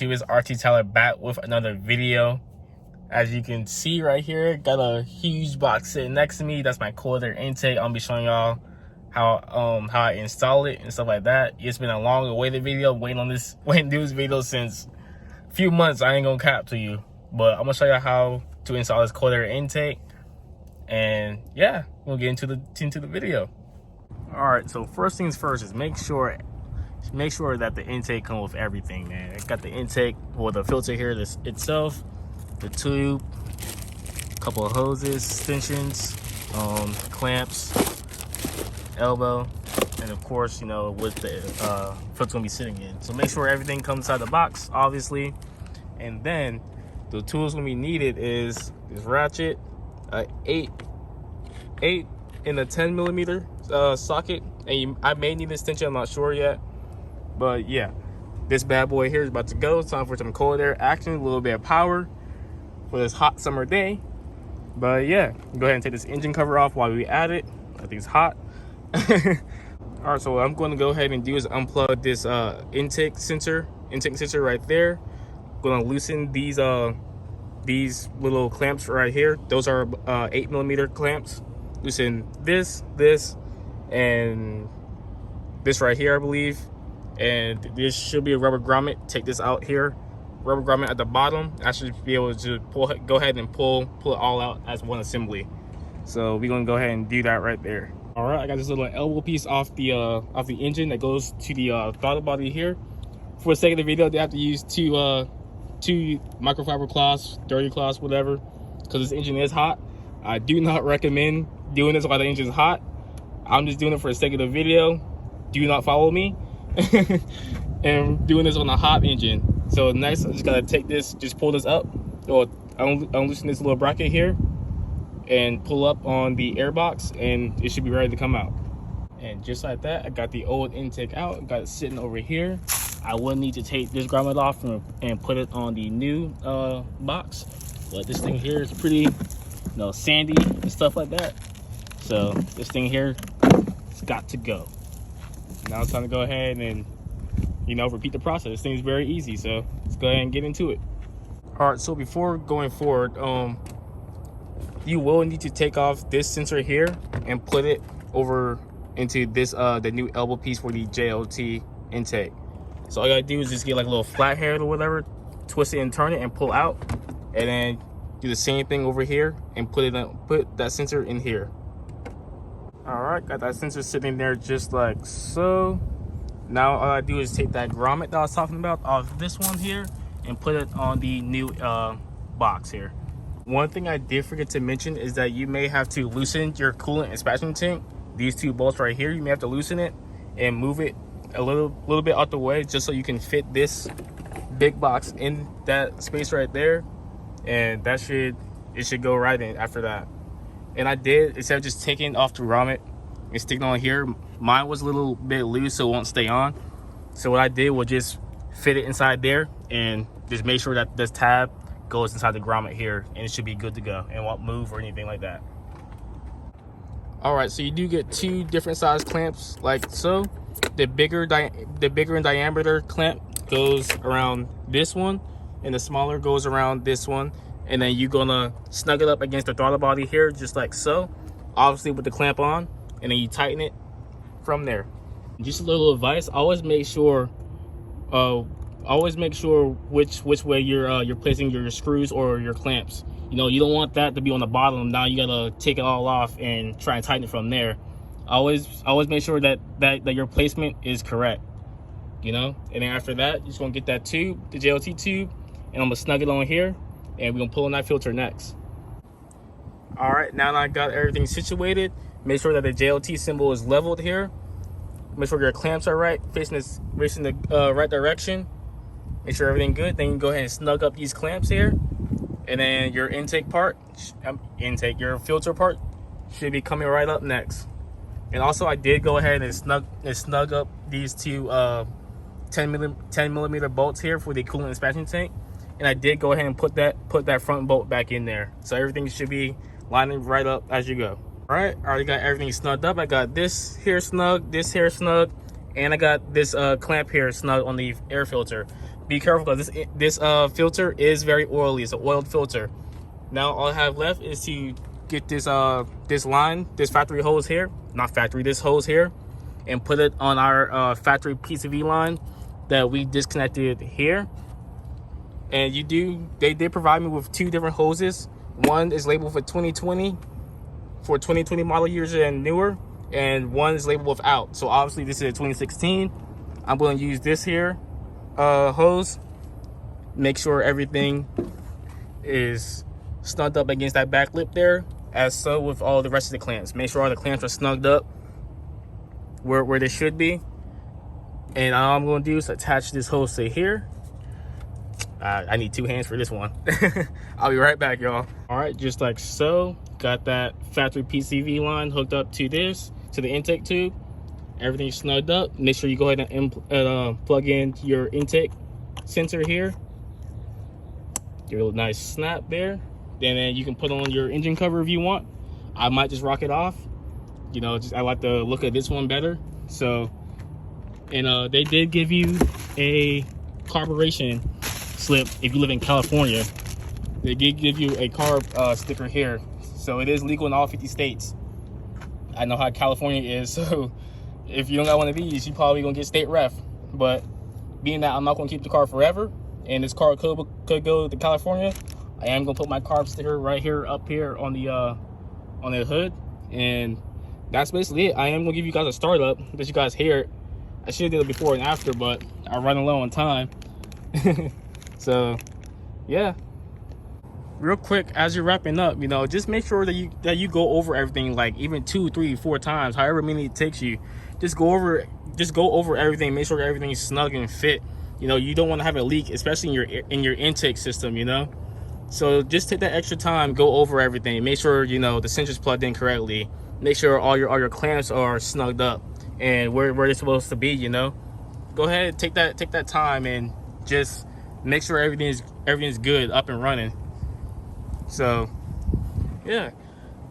YouTube, it's RT Tyler back with another video. As you can see right here, got a huge box sitting next to me. That's my cold air intake. I'll be showing y'all how I install it and stuff like that. It's been a long awaited video, waiting to do this video since a few months. I ain't gonna cap to you, but I'm gonna show you how to install this cold air intake. And yeah, we'll get into the video. All right, so first things first is make sure that the intake comes with everything, man. I got the intake with the filter here itself, the tube, a couple of hoses, extensions, clamps, elbow, and of course, you know, what the filter gonna be sitting in. So make sure everything comes out of the box, obviously. And then the tools gonna be needed is this ratchet, 8 in a 10 millimeter socket, and I may need an extension, I'm not sure yet. But yeah, this bad boy here is about to go. It's time for some cold air action, a little bit of power for this hot summer day. But yeah, go ahead and take this engine cover off while we at it. I think it's hot. All right, so what I'm going to go ahead and do is unplug this intake sensor right there. I'm going to loosen these little clamps right here. Those are 8 millimeter clamps. Loosen this, and this right here, I believe. And this should be a rubber grommet. Take this out here, rubber grommet at the bottom. I should be able to go ahead and pull it all out as one assembly. So we're gonna go ahead and do that right there. All right, I got this little elbow piece off the engine that goes to the throttle body here. For the sake of the video, they have to use two microfiber cloths, dirty cloths, whatever, because this engine is hot. I do not recommend doing this while the engine is hot. I'm just doing it for the sake of the video. Do not follow me. And doing this on a hot engine. So next, I just gotta take this, just pull this up, or unloosen this little bracket here and pull up on the air box, and it should be ready to come out. And just like that, I got the old intake out, got it sitting over here. I will need to take this grommet off and put it on the new box, but this thing here is pretty, sandy and stuff like that. So this thing here, it's got to go. Now it's time to go ahead and, repeat the process. This thing is very easy, so let's go ahead and get into it. All right, so before going forward, you will need to take off this sensor here and put it over into this the new elbow piece for the JLT intake. So all you gotta do is just get like a little flat head or whatever, twist it and turn it and pull out, and then do the same thing over here and put that sensor in here. All right, got that sensor sitting there just like so. Now all I do is take that grommet that I was talking about off this one here and put it on the new box here. One thing I did forget to mention is that you may have to loosen your coolant inspection tank. These two bolts right here, you may have to loosen it and move it a little bit out the way, just so you can fit this big box in that space right there, and it should go right in after that. And I did, instead of just taking off the grommet and sticking on here, mine was a little bit loose, so it won't stay on. So what I did was just fit it inside there and just make sure that this tab goes inside the grommet here, and it should be good to go and won't move or anything like that. All right, so you do get two different size clamps like so. The bigger in diameter clamp goes around this one, and the smaller goes around this one. And then you're gonna snug it up against the throttle body here, just like so, obviously with the clamp on, and then you tighten it from there. Just a little advice: always make sure which way you're placing your screws or your clamps. You don't want that to be on the bottom. Now you gotta take it all off and try and tighten it from there. Always make sure that your placement is correct. And then after that, you're just gonna get that tube, the JLT tube, and I'm gonna snug it on here. And we're gonna pull on that filter next. All right, now that I got everything situated, make sure that the JLT symbol is leveled here. Make sure your clamps are right, facing the right direction. Make sure everything good. Then you go ahead and snug up these clamps here, and then your your filter part should be coming right up next. And also, I did go ahead and snug up these two 10 millimeter bolts here for the coolant expansion tank. And I did go ahead and put that front bolt back in there, so everything should be lining right up as you go. All right, I already got everything snugged up. I got this here snug, and I got this clamp here snug on the air filter. be careful because this filter is very oily. It's an oiled filter. Now all I have left is to get this line, this factory hose here, this hose here, and put it on our factory PCV line that we disconnected here. And they did provide me with 2 different hoses. One is labeled for 2020, for 2020 model years and newer, and one is labeled without. So obviously this is a 2016. I'm going to use this here hose. Make sure everything is snugged up against that back lip there, as so with all the rest of the clamps. Make sure all the clamps are snugged up where they should be. And all I'm going to do is attach this hose to here. I need 2 hands for this one. I'll be right back, y'all. All right, just like so. Got that factory PCV line hooked up to the intake tube. Everything's snugged up. Make sure you go ahead and plug in your intake sensor here. Give it a nice snap there. Then you can put on your engine cover if you want. I might just rock it off. You know, I like the look of this one better. So, and they did give you a carburation slip if you live in California. They did give you a carb sticker here. So it is legal in all 50 states. I know how California is, so if you don't got one of these, you probably gonna get state ref. But being that I'm not gonna keep the car forever, and this car could go to California, I am gonna put my carb sticker right here up here on the hood, and that's basically it. I am gonna give you guys a startup that you guys hear it. I should have did it before and after, but I run low on time. So yeah, real quick, as you're wrapping up, you know, just make sure that you go over everything, like even 2, 3, 4 times, however many it takes you. Just go over everything. Make sure everything's snug and fit. You know, you don't want to have a leak, especially in your intake system, you know. So just take that extra time, go over everything. Make sure, you know, the sensor's plugged in correctly. Make sure all your clamps are snugged up and where they're supposed to be, you know. Go ahead, take that time and just make sure everything's good, up and running. So yeah,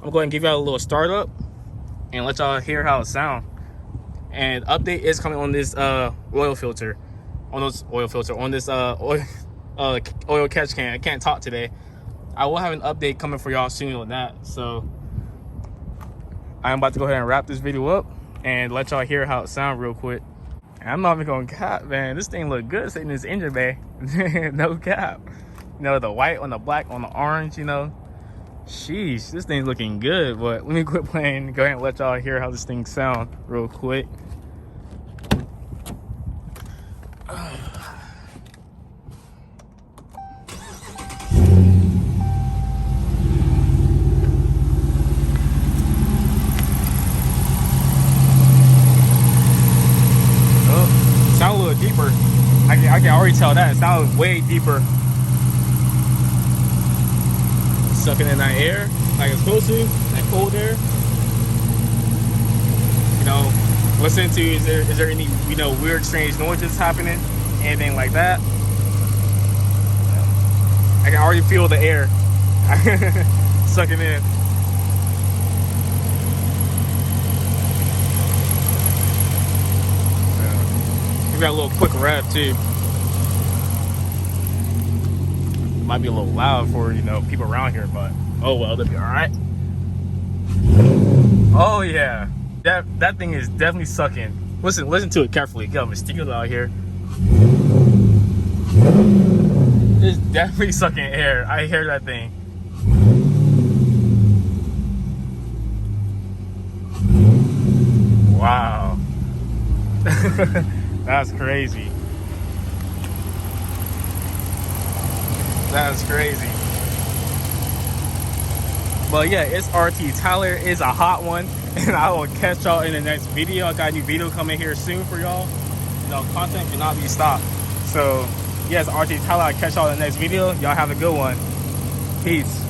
I'm going to give y'all a little startup and let y'all hear how it sounds. And update is coming on this oil filter, on this oil catch can. I can't talk today. I will have an update coming for y'all soon on that. So I'm about to go ahead and wrap this video up and let y'all hear how it sounds real quick. And I'm not even gonna cap, man. This thing look good sitting in this engine bay. No cap. You know, the white on the black on the orange, you know. Sheesh, this thing's looking good. But let me quit playing. Go ahead and let y'all hear how this thing sounds real quick. Sound a little deeper. I can already tell that. It sounds way deeper. Sucking in that air like it's supposed to, that cold air. You know, listen to, is there any, you know, weird, strange noises happening? Anything like that? I can already feel the air sucking in. We got a little quick rev too. Might be a little loud for, you know, people around here, but oh well, they'll be all right. Oh yeah, that thing is definitely sucking. Listen to it carefully. Got mosquitoes out here. It's definitely sucking air. I hear that thing. Wow. That's crazy. That's crazy. But yeah, it's RT Tyler. It's a hot one, and I will catch y'all in the next video. I got a new video coming here soon for y'all. You know, content cannot be stopped. So yes, RT Tyler. I'll catch y'all in the next video. Y'all have a good one. Peace.